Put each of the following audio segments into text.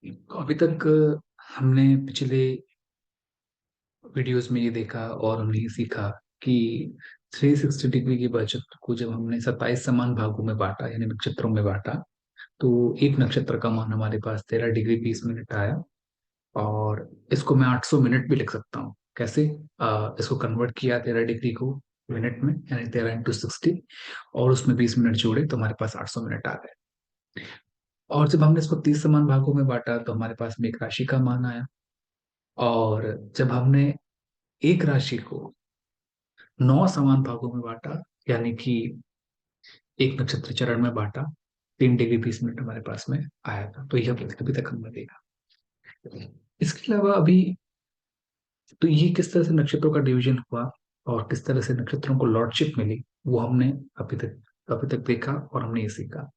तो अभी तक हमने पिछले वीडियोस में ये देखा और हमने ये सीखा कि 360 डिग्री की बचत को जब हमने 27 समान भागों में बांटा यानी नक्षत्रों में बांटा, तो एक नक्षत्र का मान हमारे पास 13 डिग्री 20 मिनट आया। और इसको मैं 800 मिनट भी लिख सकता हूँ। कैसे? इसको कन्वर्ट किया 13 डिग्री को मिनट में, यानी 13 × 60, और उसमें 20 मिनट जोड़े तो हमारे पास 800 मिनट आ गए। और जब हमने इसको 30 समान भागों में बांटा तो हमारे पास में एक राशि का मान आया। और जब हमने एक राशि को 9 समान भागों में बांटा, यानी कि एक नक्षत्र चरण में बांटा, 3 डिग्री 20 मिनट हमारे पास में आया था। तो यह अभी तक हमने देखा। इसके अलावा अभी तो ये किस तरह से नक्षत्रों का डिवीजन हुआ और किस तरह से नक्षत्रों को लॉर्डशिप मिली, वो हमने अभी तक देखा और हमने ये सीखा।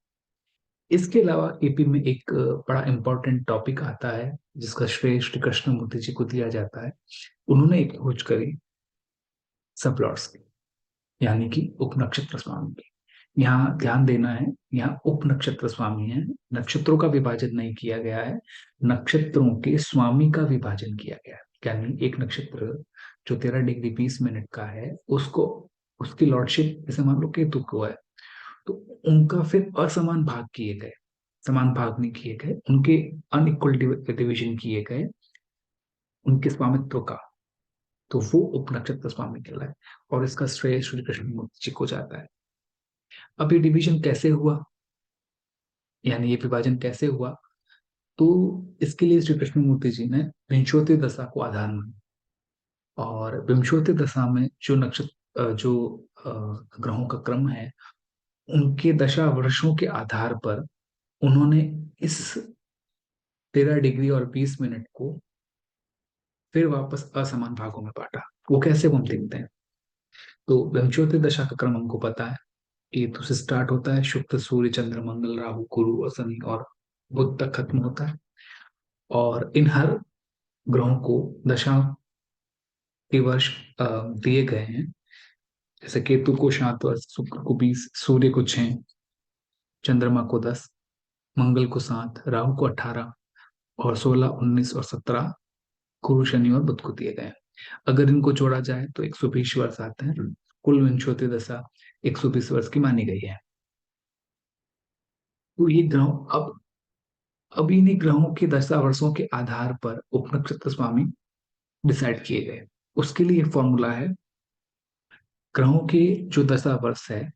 इसके अलावा एपी में एक बड़ा इंपॉर्टेंट टॉपिक आता है जिसका श्रेय श्री कृष्णमूर्ति जी को दिया जाता है। उन्होंने एक खोज करी सबप्लॉट्स की, यानी कि उपनक्षत्र स्वामी की। यहाँ ध्यान देना है, यहाँ उपनक्षत्र स्वामी है, नक्षत्रों का विभाजन नहीं किया गया है, नक्षत्रों के स्वामी का विभाजन किया गया है। यानी एक नक्षत्र जो 13 डिग्री 20 मिनट का है, उसको उसकी लॉर्डशिप जैसे मान लो केतु को है, तो उनका फिर असमान भाग किए गए, समान भाग नहीं किए गए, उनके अनइक्वल डिवीजन किए गए उनके स्वामित्व का, तो वो उपनक्षत्र स्वामी कहलाए। और इसका श्रेय श्री कृष्ण मूर्ति जी को जाता है। अब ये डिवीजन कैसे हुआ, यानी ये विभाजन कैसे हुआ, तो इसके लिए श्री कृष्ण मूर्ति जी ने विंशोत्ति दशा को आधार माना। और विंशोत्ति दशा में जो ग्रहों का क्रम है, उनके दशा वर्षों के आधार पर उन्होंने इस 13 डिग्री और 20 मिनट को फिर वापस असमान भागों में बांटा। वो कैसे, वो हम देखते हैं। तो विंशोत्ति दशा का क्रम हमको पता है। केतु से स्टार्ट होता है, शुक्र सूर्य चंद्र मंगल राहु गुरु और शनि और बुध तक खत्म होता है। और इन हर ग्रहों को दशा के वर्ष दिए गए हैं। जैसे केतु को 7 वर्ष, शुक्र को 20, सूर्य को 6, चंद्रमा को 10, मंगल को 7, राहु को 18 और 16 19 और 17 गुरु शनि और बुध को दिए गए हैं। अगर इनको जोड़ा जाए तो 120 वर्ष आते हैं। कुल विंशोत्ति दशा 120 वर्ष की मानी गई है। तो ये ग्रह अब इन्हीं ग्रहों के दशा वर्षों के आधार पर उपनक्षत्र स्वामी डिसाइड किए गए। उसके लिए फॉर्मूला है, ग्रहों के जो दशा वर्ष है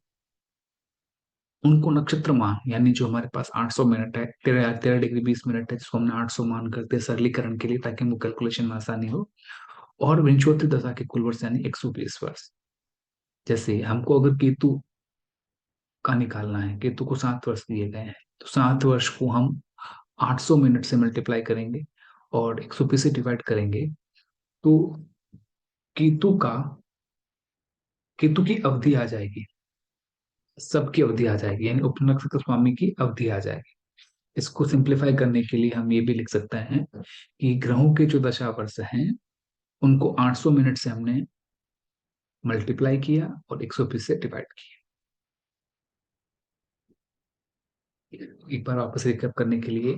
उनको नक्षत्र मान, यानी जो हमारे पास 800 मिनट है, 13 डिग्री 20 मिनट है, जिसको हमने 800 मान करते हैं सरलीकरण के लिए, ताकि हमको कैलकुलेशन में आसानी हो। और विंशोत्ति दशा के कुल वर्ष यानी 120 वर्ष। जैसे हमको अगर केतु का निकालना है, केतु को 7 वर्ष दिए गए हैं, तो 7 वर्ष को हम 800 मिनट से मल्टीप्लाई करेंगे और 120 से डिवाइड करेंगे, तो केतु का केतु की अवधि आ जाएगी, सबकी अवधि आ जाएगी, यानी उपनक्षत्र स्वामी की अवधि आ जाएगी। इसको सिंप्लीफाई करने के लिए हम ये भी लिख सकते हैं कि ग्रहों के जो दशा वर्ष हैं उनको 800 मिनट से हमने मल्टीप्लाई किया और 120 से डिवाइड किया। एक बार वापस रिकैप करने के लिए,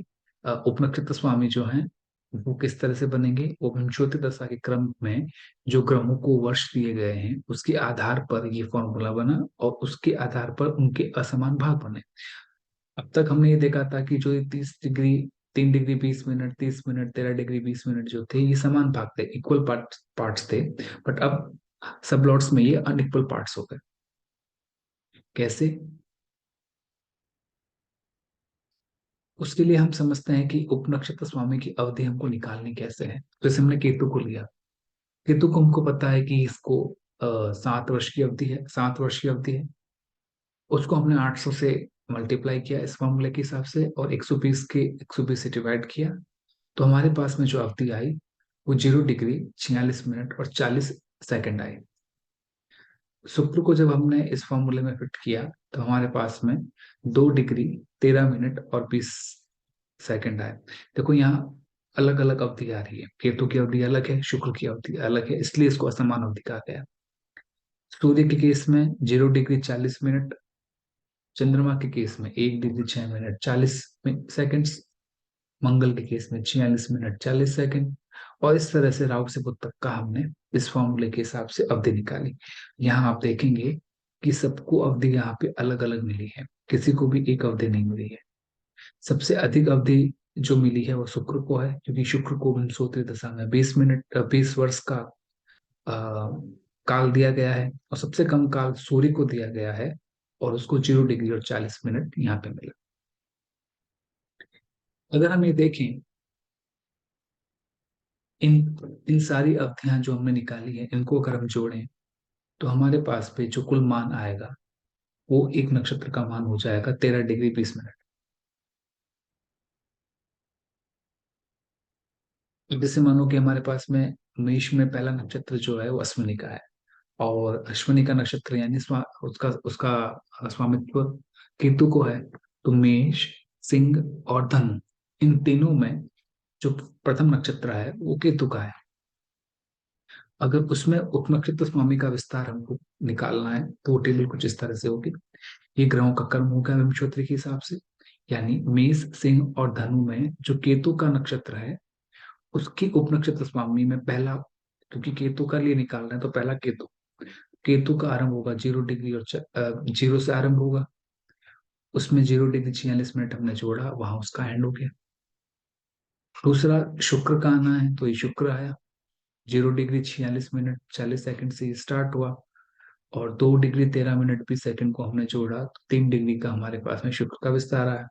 उपनक्षत्र स्वामी जो हैं वो किस तरह से बनेंगे, वो विंशोत्ति दशा के क्रम में जो ग्रहों को वर्ष दिए गए हैं उसके आधार पर ये फॉर्मूला बना और उसके आधार पर उनके असमान भाग बने। अब तक हमने ये देखा था कि जो ये 30 degree, 3 degree 20 minute, 30 minute, 13 degree 20 minute जो थे, ये समान भाग थे, इक्वल पार्ट्स थे। बट अब सब लॉट्स में ये अनइक्वल पार्ट्स हो गए। कैसे? उसके लिए हम समझते हैं कि उपनक्षत्र स्वामी की अवधि हमको निकालनी कैसे है। जैसे हमने केतु को लिया, केतु को हमको पता है कि इसको 7 वर्ष की अवधि है, 7 वर्ष की अवधि है। उसको हमने 800 से मल्टीप्लाई किया इस फॉर्मूले के हिसाब से और 120 से डिवाइड किया, तो हमारे पास में जो अवधि आई वो 0 डिग्री 46 मिनट और 40 सेकंड आई। शुक्र को जब हमने इस फॉर्मूले में फिट किया तो हमारे पास में 2 डिग्री 13 मिनट और 20 सेकंड आए। देखो यहाँ अलग अलग अवधि आ रही है, केतु की अवधि अलग है, शुक्र की अवधि अलग है, इसलिए इसको असमान अवधि कहा गया। सूर्य के केस में 0 डिग्री 40 मिनट, चंद्रमा के केस में 1 डिग्री 6 मिनट 40 सेकंड्स, मंगल के केस में 46 मिनट 40 सेकंड। और इस तरह से राउट से बुध तक का हमने इस फॉर्मूले के हिसाब से अवधि निकाली। यहाँ आप देखेंगे कि सबको अवधि यहाँ पे अलग अलग मिली है, किसी को भी एक अवधि नहीं मिली है। सबसे अधिक अवधि जो मिली है वो शुक्र को है, क्योंकि शुक्र को विंशोत्तरी दशा में 20 मिनट 20 वर्ष का काल दिया गया है, और सबसे कम काल सूर्य को दिया गया है, और उसको 0 डिग्री और 40 मिनट यहाँ पे मिला। अगर हम ये देखें, इन इन सारी अवधियां जो हमने निकाली है, इनको अगर हम जोड़ें तो हमारे पास पे जो कुल मान आएगा वो एक नक्षत्र का मान हो जाएगा 13 डिग्री 20 मिनट। जैसे मानो कि हमारे पास में मेष में पहला नक्षत्र जो है वो अश्विनी का है, और अश्विनी का नक्षत्र यानी उसका उसका स्वामित्व केतु को है। तो मेष, सिंह और धनु, इन तीनों में जो प्रथम नक्षत्र है वो केतु का है। अगर उसमें उपनक्षत्र स्वामी का विस्तार हमको निकालना है तो वो टेबल कुछ इस तरह से होगी। ये ग्रहों का कर्म होगा विंशोत्तरी के हिसाब से, यानी मेष, सिंह और धनु में जो केतु का नक्षत्र है उसकी उपनक्षत्र स्वामी में पहला, क्योंकि केतु का लिए निकालना है तो पहला केतु, केतु का आरंभ होगा 0 से आरंभ होगा। उसमें 0 डिग्री 46 मिनट हमने जोड़ा, वहां उसका एंड हो गया। दूसरा शुक्र का आना है, तो ये शुक्र आया, 0 डिग्री 46 मिनट 40 सेकंड से ये स्टार्ट हुआ, और 2 डिग्री 13 मिनट 20 सेकंड को हमने जोड़ा तो 3 डिग्री का हमारे पास में शुक्र का विस्तार आया।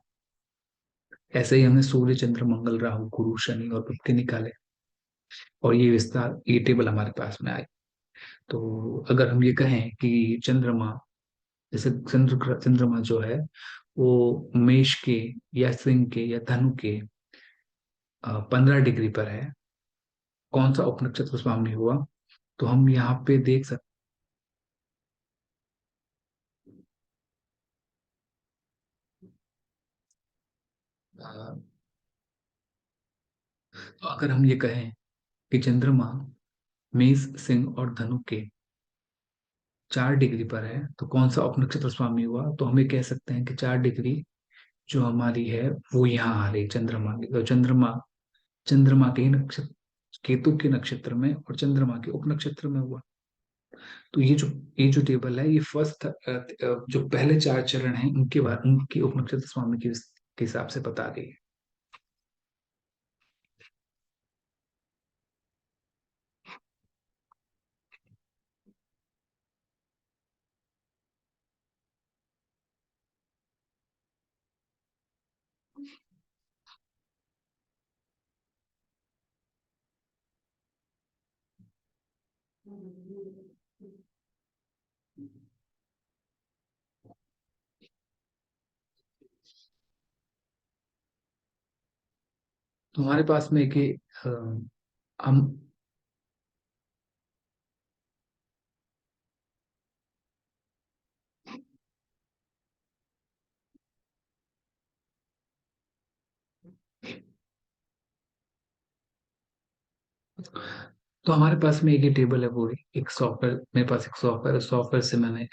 ऐसे ही हमने सूर्य, चंद्र, मंगल, राहु, गुरु, शनि और बुध के निकाले, और ये विस्तार, ये टेबल हमारे पास में आई। तो अगर हम ये कहें कि चंद्रमा, जैसे चंद्रमा जो है वो मेष के या सिंह के या धनु के 15 डिग्री पर है, कौन सा उपनक्षत्र स्वामी हुआ, तो हम यहाँ पे देख सकते। तो अगर हम ये कहें कि चंद्रमा मेष, सिंह और धनु के 4 डिग्री पर है, तो कौन सा उपनक्षत्र स्वामी हुआ, तो हम ये कह सकते हैं कि 4 डिग्री जो हमारी है वो यहाँ आ रही चंद्रमा की। तो चंद्रमा चंद्रमा के ही नक्षत्र, केतु के नक्षत्र में और चंद्रमा के उपनक्षत्र में हुआ। तो ये जो टेबल है, ये फर्स्ट जो पहले 4 चरण हैं उनके बाद उनकी उपनक्षत्र स्वामी के हिसाब से बता रही है। तो हमारे पास में एक अ, हम तो हमारे पास में एक ही टेबल है पूरी, एक सॉफ्टवेयर मेरे पास, एक सॉफ्टवेयर, सॉफ्टवेयर से मैंने,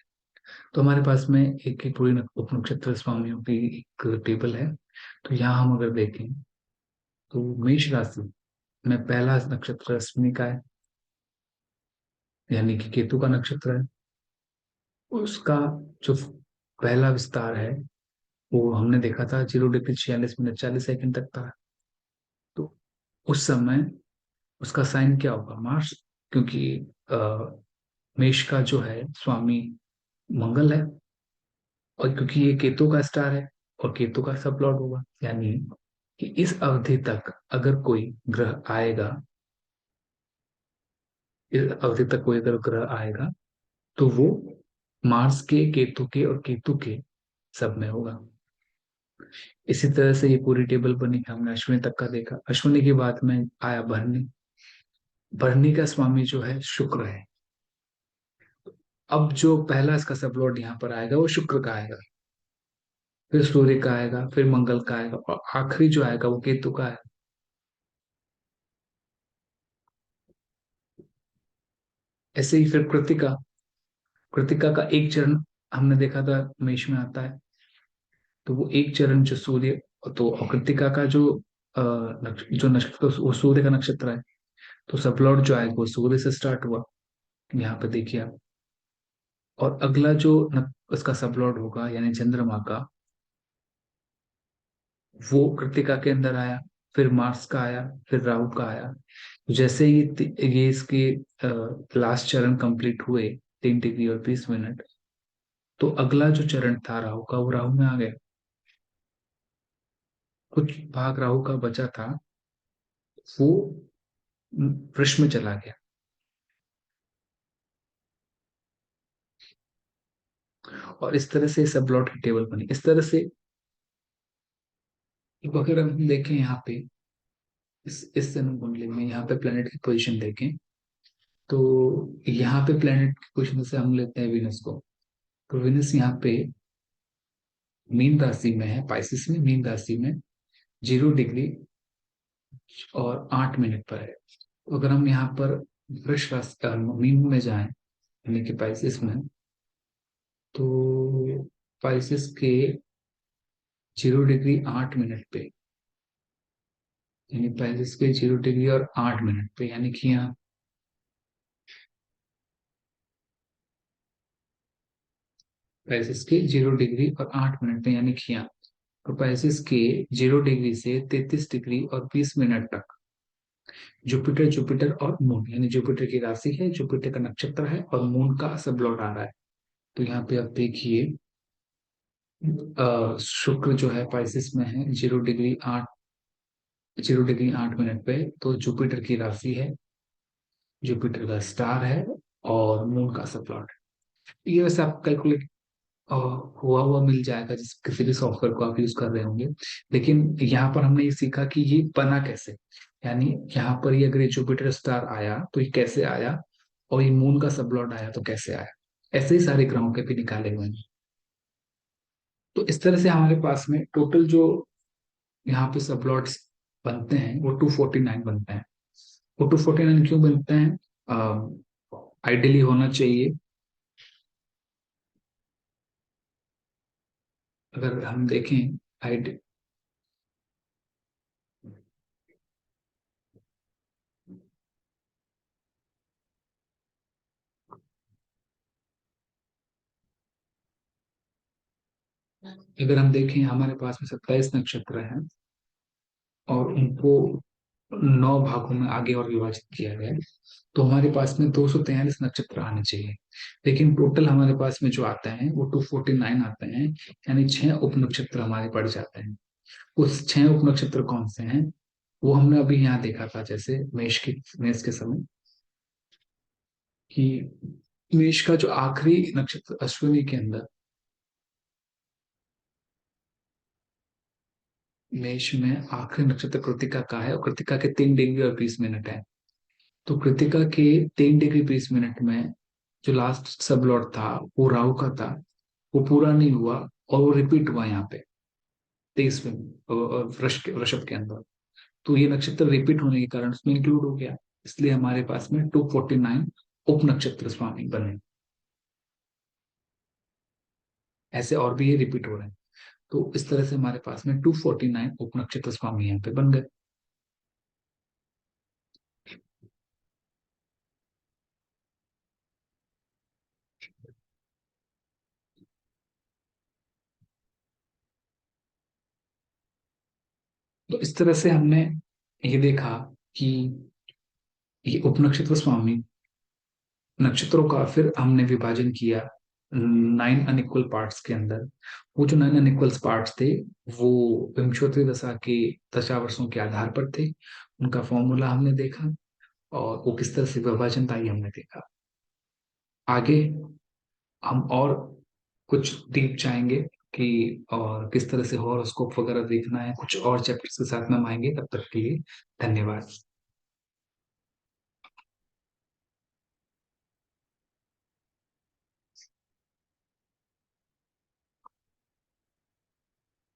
तो हमारे पास में एक ही पूरी उपनक्षत्र स्वामियों की एक टेबल है। तो यहाँ हम अगर देखें तो मेष राशि में पहला नक्षत्र अश्विनी का है, यानी कि केतु का नक्षत्र है। उसका जो पहला विस्तार है वो हमने देखा था 0 डिग्री 46 मिनट 40 सेकंड तक था। तो उस समय उसका साइन क्या होगा, मार्स, क्योंकि मेष का जो है स्वामी मंगल है, और क्योंकि ये केतु का स्टार है और केतु का सब लॉर्ड होगा, यानी कि इस अवधि तक अगर कोई ग्रह आएगा, इस अवधि तक कोई अगर ग्रह आएगा तो वो मार्स के, केतु के और केतु के सब में होगा। इसी तरह से ये पूरी टेबल बनी। हमने अश्विनी तक का देखा, अश्विनी के बाद में आया भरनी। भरनी का स्वामी जो है शुक्र है। अब जो पहला इसका सब लॉर्ड यहाँ पर आएगा वो शुक्र का आएगा, फिर सूर्य का आएगा, फिर मंगल का आएगा, और आखिरी जो आएगा वो केतु का है। ऐसे ही फिर कृतिका, कृतिका का एक चरण हमने देखा था मेष में आता है, तो वो एक चरण जो सूर्य, तो कृतिका का जो जो नक्षत्र वो सूर्य का नक्षत्र है, तो सबप्लॉट जो आएगा वो सूर्य से स्टार्ट हुआ, यहाँ पे देखिए आप। और अगला जो उसका सबप्लॉट होगा यानी चंद्रमा का, वो कृत्तिका के अंदर आया, फिर मार्स का आया, फिर राहु का आया। जैसे ये इसके लास्ट चरण कंप्लीट हुए, 3 डिग्री और 20 मिनट, तो अगला जो चरण था राहु का, वो राहु में आ गया। कुछ भाग राहु का बचा था, वो वृष में चला गया। और इस तरह से सब प्लॉट की टेबल बनी इस तरह से। अब अगर हम देखें यहाँ पे, इस जन्म कुंडली में यहाँ पे प्लेनेट की पोजीशन देखें, तो यहाँ पे प्लेनेट की पोजीशन से हम लेते हैं विनस को। तो विनस यहाँ पे मीन राशि में है, पाइसिस में मीन राशि में 0 डिग्री और 8 मिनट पर है। तो अगर हम यहाँ पर वृष राशि मीन में जाएं, यानी कि पाइसिस में, तो पाइसिस के 0 डिग्री 8 मिनट पे, यानी पाइसिस के 0 डिग्री और 8 मिनट पे, यानी कि यहाँ पाइसिस के 0 डिग्री और 8 मिनट पे, यानी कि यहाँ तो पाइसिस के 0 डिग्री से 33 डिग्री और 20 मिनट तक जुपिटर, जुपिटर और मून, यानी जुपिटर की राशि है, जुपिटर का नक्षत्र है, और मून का सब लौट आ रहा है। तो यहाँ पे आप देखिए, शुक्र जो है पाइसिस में है 0 डिग्री 8 मिनट पे, तो जुपिटर की राशि है, जुपिटर का स्टार है, और मून का सब लॉर्ड है। ये वैसे आप कैलकुलेट हुआ हुआ मिल जाएगा जिस किसी भी सॉफ्टवेयर को आप यूज कर रहे होंगे। लेकिन यहाँ पर हमने ये सीखा कि ये बना कैसे, यानी यहाँ पर ये अगर ये जुपिटर स्टार आया तो ये कैसे आया, और ये मून का सबलॉर्ड आया तो कैसे आया। ऐसे ही सारे ग्रहों के भी निकाले हुए हैं। तो इस तरह से हमारे पास में टोटल जो यहाँ पे सबलॉट्स बनते हैं वो 249 बनते हैं। वो 249 क्यों बनते हैं? आइडियली होना चाहिए, अगर हम देखें आइड अगर हम देखें हमारे पास में 27 नक्षत्र हैं, और उनको 9 भागों में आगे और विभाजित किया गया है। तो हमारे पास में 243 नक्षत्र आने चाहिए। लेकिन टोटल हमारे पास में जो आते हैं वो 249 आते हैं, यानी 6 उप नक्षत्र हमारे पड़ जाते हैं। उस 6 उप नक्षत्र कौन से हैं, वो हमने अभी यहाँ देखा था, जैसे मेष के समय, कि मेष का जो आखिरी नक्षत्र अश्विनी के अंदर, मेष में आखिरी नक्षत्र कृतिका का है, और कृतिका के 3 डिग्री और 20 मिनट है। तो कृतिका के 3 डिग्री 20 मिनट में जो लास्ट सब लॉट था वो राहु का था, वो पूरा नहीं हुआ, और वो रिपीट हुआ यहाँ पे 23वें वृषभ के अंदर। तो ये नक्षत्र रिपीट होने के कारण उसमें इंक्लूड हो गया, इसलिए हमारे पास में 249 उप नक्षत्र स्वामी बने। ऐसे और भी ये रिपीट हो रहे हैं। तो इस तरह से हमारे पास में 249 उप नक्षत्र स्वामी यहाँ पे बन गए। तो इस तरह से हमने ये देखा कि ये उप नक्षत्र स्वामी नक्षत्रों का फिर हमने विभाजन किया 9 अनइक्वल पार्ट्स के अंदर। वो जो 9 अनइक्वल पार्ट्स थे, वो विंशोत्तरी दशा के दशावर्षों के आधार पर थे। उनका फॉर्मूला हमने देखा, और वो किस तरह से विभाजन था ये हमने देखा। आगे हम और कुछ डीप जाएंगे कि और किस तरह से हॉरोस्कोप वगैरह देखना है, कुछ और चैप्टर्स के साथ में हम आएंगे। तब तक के लिए धन्यवाद।